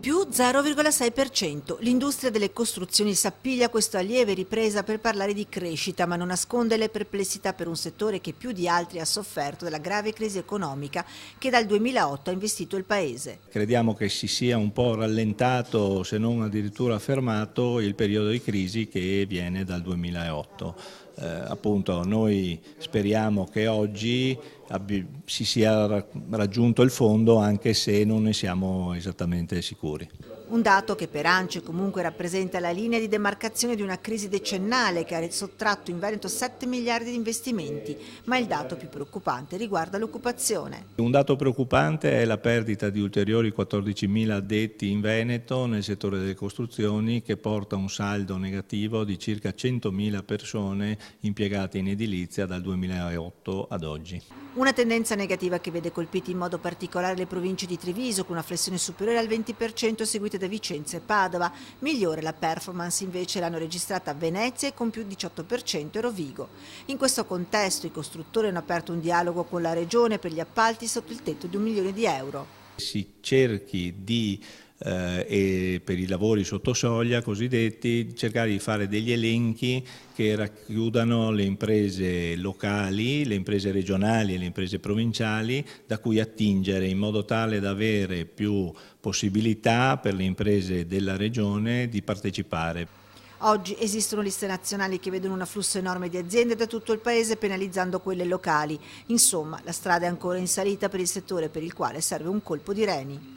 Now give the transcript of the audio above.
Più 0,6%. L'industria delle costruzioni s'appiglia a questa lieve ripresa per parlare di crescita, ma non nasconde le perplessità per un settore che più di altri ha sofferto della grave crisi economica che dal 2008 ha investito il paese. Crediamo che si sia un po' rallentato, se non addirittura fermato, il periodo di crisi che viene dal 2008. Appunto noi speriamo che oggi si sia raggiunto il fondo, anche se non ne siamo esattamente sicuri. Un dato che per ANCE comunque rappresenta la linea di demarcazione di una crisi decennale che ha sottratto in Veneto 7 miliardi di investimenti, ma il dato più preoccupante riguarda l'occupazione. Un dato preoccupante è la perdita di ulteriori 14.000 addetti in Veneto nel settore delle costruzioni, che porta un saldo negativo di circa 100.000 persone impiegate in edilizia dal 2008 ad oggi. Una tendenza negativa che vede colpiti in modo particolare le province di Treviso, con una flessione superiore al 20%, seguite da Vicenza e Padova. Migliore la performance invece l'hanno registrata Venezia e con più 18% e Rovigo. In questo contesto i costruttori hanno aperto un dialogo con la Regione per gli appalti sotto il tetto di €1 milione. Si cerchi di e per i lavori sotto soglia cosiddetti, cercare di fare degli elenchi che racchiudano le imprese locali, le imprese regionali e le imprese provinciali da cui attingere, in modo tale da avere più possibilità per le imprese della regione di partecipare. Oggi esistono liste nazionali che vedono un afflusso enorme di aziende da tutto il paese, penalizzando quelle locali. Insomma, la strada è ancora in salita per il settore, per il quale serve un colpo di reni.